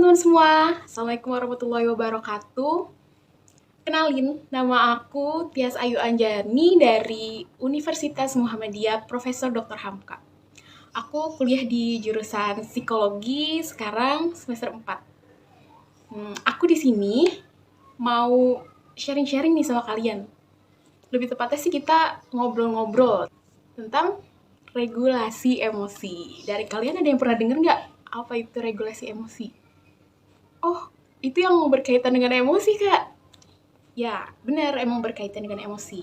teman-teman semua, Assalamualaikum warahmatullahi wabarakatuh. Kenalin, nama aku Tias Ayu Anjani dari Universitas Muhammadiyah Profesor Dr. Hamka. Aku kuliah di jurusan psikologi sekarang semester 4. Aku di sini mau sharing-sharing nih sama kalian. Lebih tepatnya sih kita ngobrol-ngobrol tentang regulasi emosi. Dari kalian ada yang pernah denger nggak apa itu regulasi emosi? Oh, itu yang berkaitan dengan emosi, Kak? Ya, benar, emang berkaitan dengan emosi.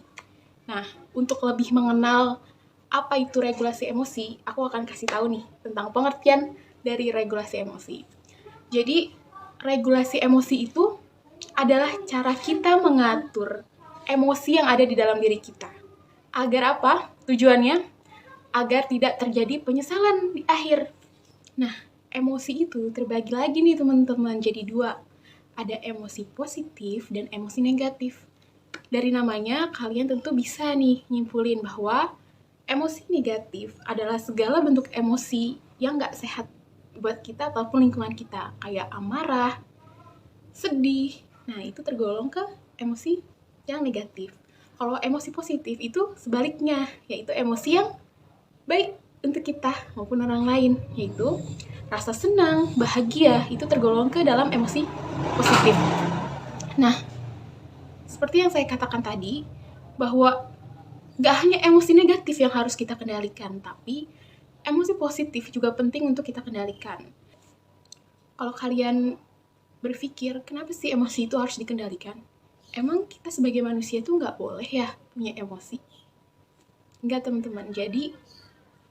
Nah, untuk lebih mengenal apa itu regulasi emosi, aku akan kasih tahu nih tentang pengertian dari regulasi emosi. Jadi, regulasi emosi itu adalah cara kita mengatur emosi yang ada di dalam diri kita. Agar apa? Tujuannya? Agar tidak terjadi penyesalan di akhir. Nah, emosi itu terbagi lagi nih teman-teman jadi 2. Ada emosi positif dan emosi negatif. Dari namanya, kalian tentu bisa nih nyimpulin bahwa emosi negatif adalah segala bentuk emosi yang nggak sehat buat kita ataupun lingkungan kita. Kayak amarah, sedih. Nah, itu tergolong ke emosi yang negatif. Kalau emosi positif itu sebaliknya, yaitu emosi yang baik untuk kita maupun orang lain, yaitu rasa senang, bahagia, itu tergolong ke dalam emosi positif. Nah, seperti yang saya katakan tadi, bahwa gak hanya emosi negatif yang harus kita kendalikan, tapi emosi positif juga penting untuk kita kendalikan. Kalau kalian berpikir, kenapa sih emosi itu harus dikendalikan? Emang kita sebagai manusia itu gak boleh ya punya emosi? Enggak, teman-teman. Jadi,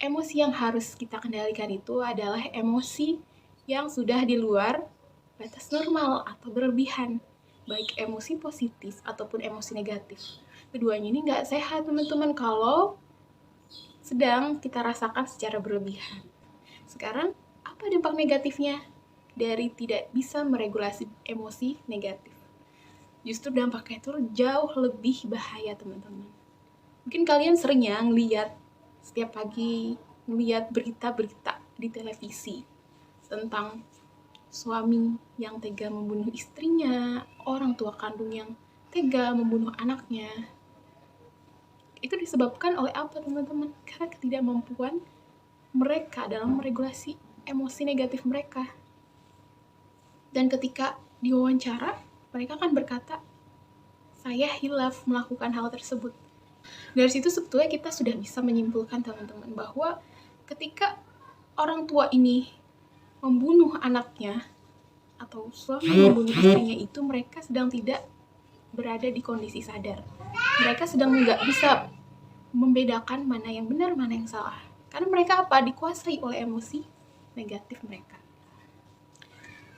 emosi yang harus kita kendalikan itu adalah emosi yang sudah di luar batas normal atau berlebihan, baik emosi positif ataupun emosi negatif. Keduanya ini nggak sehat, teman-teman, kalau sedang kita rasakan secara berlebihan. Sekarang, apa dampak negatifnya dari tidak bisa meregulasi emosi negatif? Justru dampaknya itu jauh lebih bahaya, teman-teman. Mungkin kalian sering ya ngeliat setiap pagi ngeliat berita-berita di televisi tentang suami yang tega membunuh istrinya, orang tua kandung yang tega membunuh anaknya. Itu disebabkan oleh apa, teman-teman? Karena ketidakmampuan mereka dalam meregulasi emosi negatif mereka. Dan ketika diwawancara, mereka kan berkata, saya hilaf melakukan hal tersebut. Dari situ sebetulnya kita sudah bisa menyimpulkan, teman-teman, bahwa ketika orang tua ini membunuh anaknya atau suami membunuh istrinya, itu mereka sedang tidak berada di kondisi sadar. Mereka sedang nggak bisa membedakan mana yang benar, mana yang salah. Karena mereka apa? Dikuasai oleh emosi negatif mereka.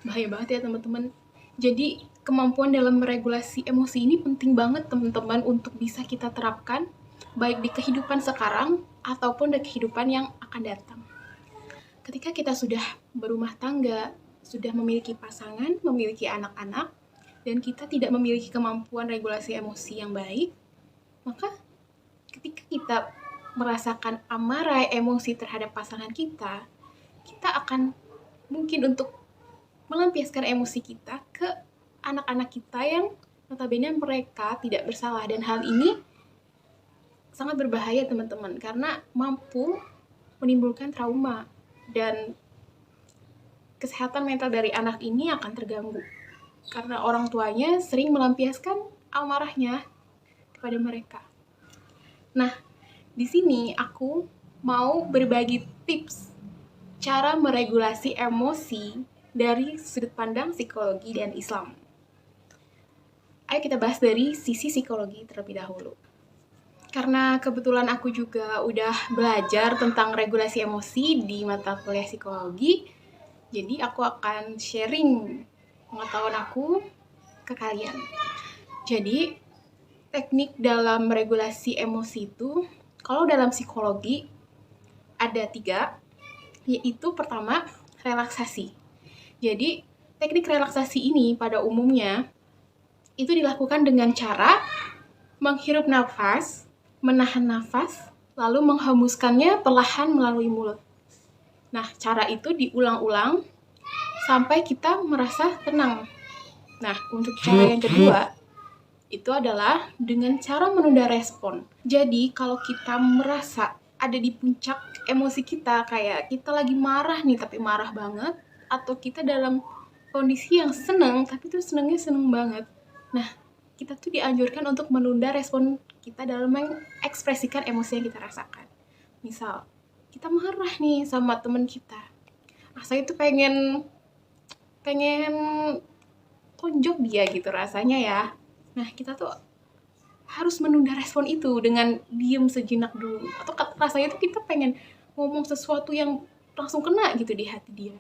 Bahaya banget ya, teman-teman. Jadi kemampuan dalam meregulasi emosi ini penting banget, teman-teman, untuk bisa kita terapkan baik di kehidupan sekarang ataupun di kehidupan yang akan datang. Ketika kita sudah berumah tangga, sudah memiliki pasangan, memiliki anak-anak, dan kita tidak memiliki kemampuan regulasi emosi yang baik, maka ketika kita merasakan amarah emosi terhadap pasangan kita, kita akan mungkin untuk melampiaskan emosi kita ke anak-anak kita yang notabene mereka tidak bersalah. Dan hal ini sangat berbahaya, teman-teman, karena mampu menimbulkan trauma dan kesehatan mental dari anak ini akan terganggu karena orang tuanya sering melampiaskan amarahnya kepada mereka. Nah, di sini aku mau berbagi tips cara meregulasi emosi dari sudut pandang psikologi dan Islam. Ayo kita bahas dari sisi psikologi terlebih dahulu. Karena kebetulan aku juga udah belajar tentang regulasi emosi di mata kuliah psikologi, jadi aku akan sharing pengetahuan aku ke kalian. Jadi, teknik dalam regulasi emosi itu, kalau dalam psikologi ada 3, yaitu pertama, relaksasi. Jadi, teknik relaksasi ini pada umumnya itu dilakukan dengan cara menghirup nafas, menahan nafas, lalu menghembuskannya perlahan melalui mulut. Nah, cara itu diulang-ulang sampai kita merasa tenang. Nah, untuk cara yang kedua, itu adalah dengan cara menunda respon. Jadi, kalau kita merasa ada di puncak emosi kita, kayak kita lagi marah nih, tapi marah banget, atau kita dalam kondisi yang seneng, tapi tuh senengnya seneng banget. Nah, kita tuh dianjurkan untuk menunda respon kita dalam mengekspresikan emosi yang kita rasakan. Misal, kita marah nih sama temen kita. Saya tuh pengen tonjok dia gitu rasanya ya. Nah, kita tuh harus menunda respon itu dengan diem sejenak dulu. Atau rasanya tuh kita pengen ngomong sesuatu yang langsung kena gitu di hati dia.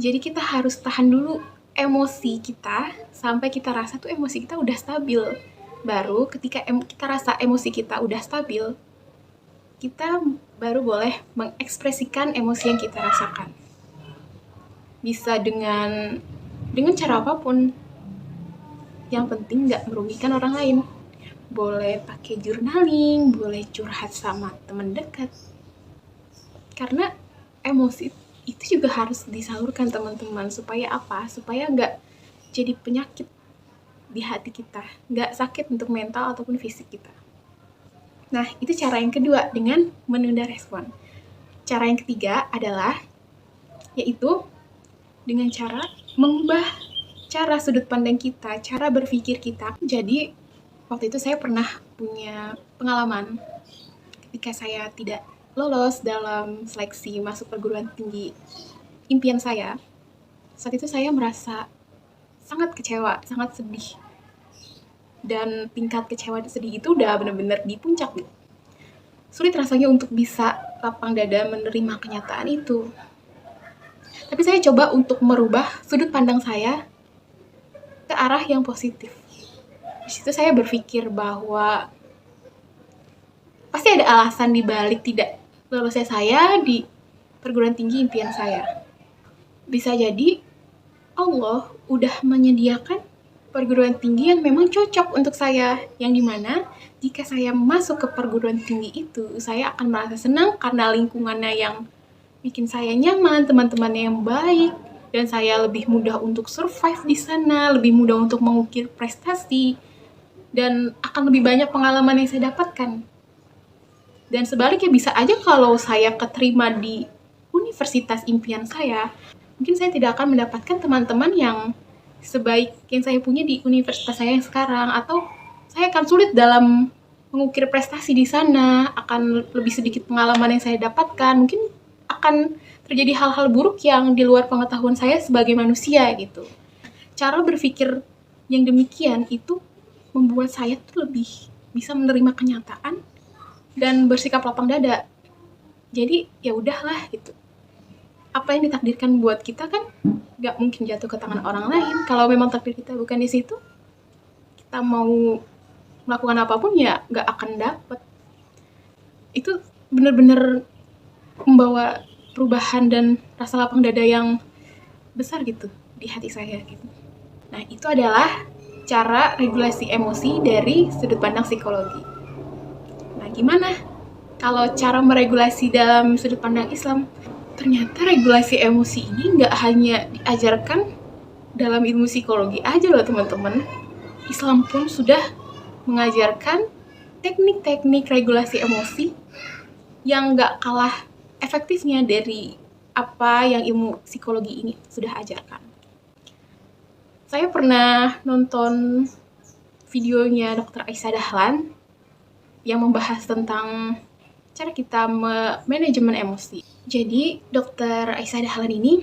Jadi kita harus tahan dulu emosi kita sampai kita rasa tuh emosi kita udah stabil. Baru ketika kita rasa emosi kita udah stabil, kita baru boleh mengekspresikan emosi yang kita rasakan. Bisa dengan cara apapun. Yang penting nggak merugikan orang lain. Boleh pakai journaling, boleh curhat sama teman dekat. Karena emosi itu juga harus disalurkan teman-teman. Supaya apa? Supaya nggak jadi penyakit di hati kita. Nggak sakit untuk mental ataupun fisik kita. Nah, itu cara yang kedua dengan menunda respon. Cara yang ketiga adalah yaitu dengan cara mengubah cara sudut pandang kita, cara berpikir kita. Jadi, waktu itu saya pernah punya pengalaman ketika saya tidak lolos dalam seleksi masuk perguruan tinggi impian saya. Saat itu saya merasa sangat kecewa, sangat sedih. Dan tingkat kecewa dan sedih itu udah benar-benar di puncak. Sulit rasanya untuk bisa lapang dada menerima kenyataan itu. Tapi saya coba untuk merubah sudut pandang saya ke arah yang positif. Di situ saya berpikir bahwa pasti ada alasan di balik tidak lolosnya saya di perguruan tinggi impian saya. Bisa jadi Allah udah menyediakan perguruan tinggi yang memang cocok untuk saya, yang dimana jika saya masuk ke perguruan tinggi itu, saya akan merasa senang karena lingkungannya yang bikin saya nyaman, teman-temannya yang baik, dan saya lebih mudah untuk survive di sana, lebih mudah untuk mengukir prestasi, dan akan lebih banyak pengalaman yang saya dapatkan. Dan sebaliknya bisa aja kalau saya keterima di universitas impian saya, mungkin saya tidak akan mendapatkan teman-teman yang sebaik yang saya punya di universitas saya yang sekarang, atau saya akan sulit dalam mengukir prestasi di sana, akan lebih sedikit pengalaman yang saya dapatkan, mungkin akan terjadi hal-hal buruk yang di luar pengetahuan saya sebagai manusia gitu. Cara berpikir yang demikian itu membuat saya tuh lebih bisa menerima kenyataan dan bersikap lapang dada. Jadi ya udahlah gitu. Apa yang ditakdirkan buat kita kan nggak mungkin jatuh ke tangan orang lain. Kalau memang takdir kita bukan di situ, kita mau melakukan apapun ya nggak akan dapet. Itu benar-benar membawa perubahan dan rasa lapang dada yang besar gitu di hati saya gitu. Nah, itu adalah cara regulasi emosi dari sudut pandang psikologi. Nah, gimana kalau cara meregulasi dalam sudut pandang Islam? Ternyata regulasi emosi ini nggak hanya diajarkan dalam ilmu psikologi aja loh teman-teman. Islam pun sudah mengajarkan teknik-teknik regulasi emosi yang nggak kalah efektifnya dari apa yang ilmu psikologi ini sudah ajarkan. Saya pernah nonton videonya Dr. Aisyah Dahlan yang membahas tentang cara kita manajemen emosi. Jadi, Dr. Aisyah Dahlan ini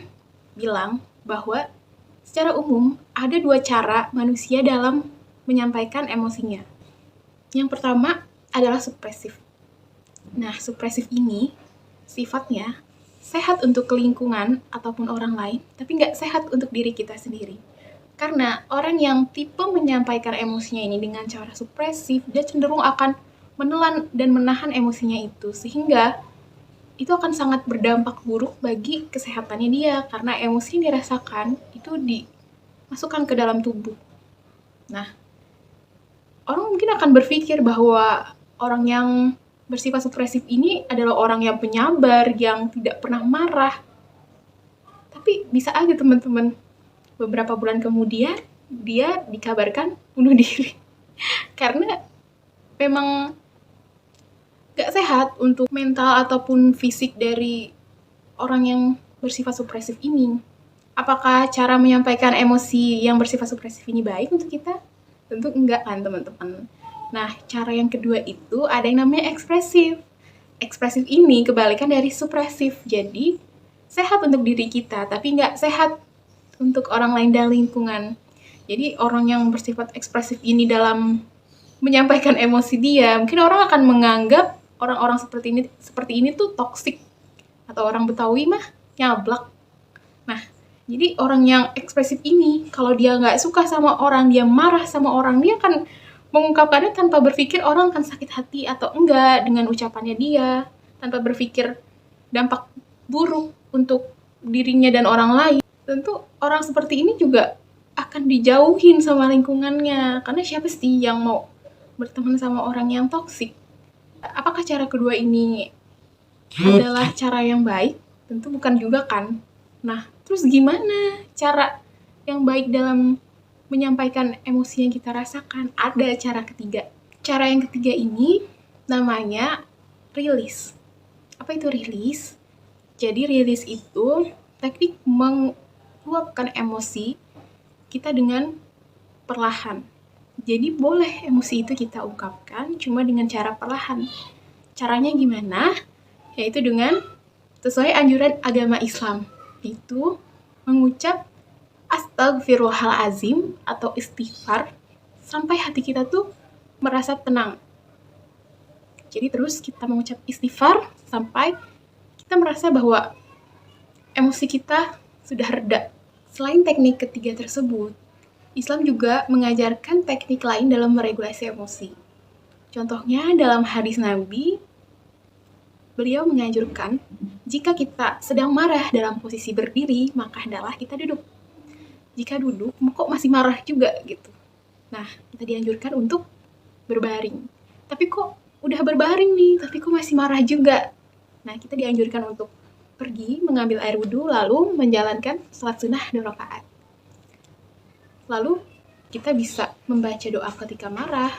bilang bahwa secara umum ada dua cara manusia dalam menyampaikan emosinya. Yang pertama adalah supresif. Nah, supresif ini sifatnya sehat untuk lingkungan ataupun orang lain, tapi nggak sehat untuk diri kita sendiri. Karena orang yang tipe menyampaikan emosinya ini dengan cara supresif, dia cenderung akan menelan dan menahan emosinya itu, sehingga itu akan sangat berdampak buruk bagi kesehatannya dia, karena emosi yang dirasakan itu dimasukkan ke dalam tubuh. Nah, orang mungkin akan berpikir bahwa orang yang bersifat supresif ini adalah orang yang penyabar, yang tidak pernah marah. Tapi Tapi bisa aja teman-teman, beberapa bulan kemudian dia dikabarkan bunuh diri. Karena memang gak sehat untuk mental ataupun fisik dari orang yang bersifat supresif ini. Apakah cara menyampaikan emosi yang bersifat supresif ini baik untuk kita? Tentu enggak kan teman-teman. Nah, cara yang kedua itu ada yang namanya ekspresif. Ekspresif ini kebalikan dari supresif. Jadi, sehat untuk diri kita, tapi nggak sehat untuk orang lain dan lingkungan. Jadi, orang yang bersifat ekspresif ini dalam menyampaikan emosi dia, mungkin orang akan menganggap orang-orang seperti ini tuh toksik. Atau orang Betawi mah nyablak. Nah, jadi orang yang ekspresif ini, kalau dia nggak suka sama orang, dia marah sama orang, dia akan mengungkapkannya tanpa berpikir orang akan sakit hati atau enggak dengan ucapannya dia, tanpa berpikir dampak buruk untuk dirinya dan orang lain. Tentu orang seperti ini juga akan dijauhin sama lingkungannya, karena siapa sih yang mau berteman sama orang yang toksik? Apakah cara kedua ini adalah cara yang baik? Tentu bukan juga kan. Nah, terus gimana cara yang baik dalam menyampaikan emosi yang kita rasakan? Ada cara ketiga. Cara yang ketiga ini namanya rilis. Apa itu rilis? Jadi rilis itu teknik meluapkan emosi kita dengan perlahan. Jadi boleh emosi itu kita ungkapkan cuma dengan cara perlahan. Caranya gimana? Yaitu dengan sesuai anjuran agama Islam. Itu mengucap Astagfirullahalazim atau istighfar sampai hati kita tuh merasa tenang. Jadi terus kita mengucap istighfar sampai kita merasa bahwa emosi kita sudah reda. Selain teknik ketiga tersebut, Islam juga mengajarkan teknik lain dalam meregulasi emosi. Contohnya dalam hadis Nabi, beliau menganjurkan jika kita sedang marah dalam posisi berdiri, maka hendaklah kita duduk. Jika duduk, kok masih marah juga gitu. Nah, kita dianjurkan untuk berbaring. Tapi kok udah berbaring nih, tapi kok masih marah juga. Nah, kita dianjurkan untuk pergi mengambil air wudhu, lalu menjalankan sholat sunnah 2 rakaat. Lalu, kita bisa membaca doa ketika marah,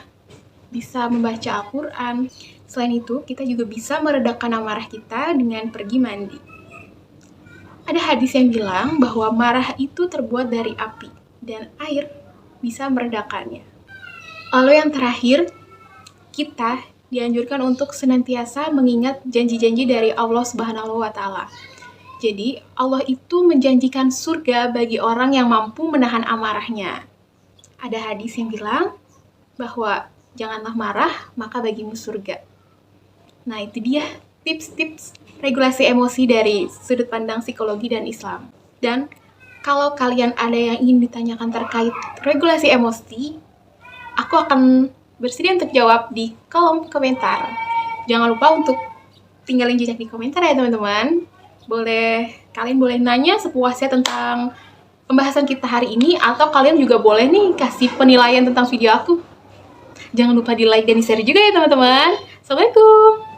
bisa membaca Al-Quran. Selain itu, kita juga bisa meredakan amarah kita dengan pergi mandi. Ada hadis yang bilang bahwa marah itu terbuat dari api dan air bisa meredakannya. Lalu yang terakhir, kita dianjurkan untuk senantiasa mengingat janji-janji dari Allah Subhanahu wa Ta'ala. Jadi, Allah itu menjanjikan surga bagi orang yang mampu menahan amarahnya. Ada hadis yang bilang bahwa janganlah marah, maka bagimu surga. Nah, itu dia tips-tips regulasi emosi dari sudut pandang psikologi dan Islam. Dan kalau kalian ada yang ingin ditanyakan terkait regulasi emosi, aku akan bersedia untuk jawab di kolom komentar. Jangan lupa untuk tinggalin jejak di komentar ya teman-teman. Kalian boleh nanya sepuasnya tentang pembahasan kita hari ini, atau kalian juga boleh nih kasih penilaian tentang video aku. Jangan lupa di like dan di share juga ya teman-teman. Assalamualaikum.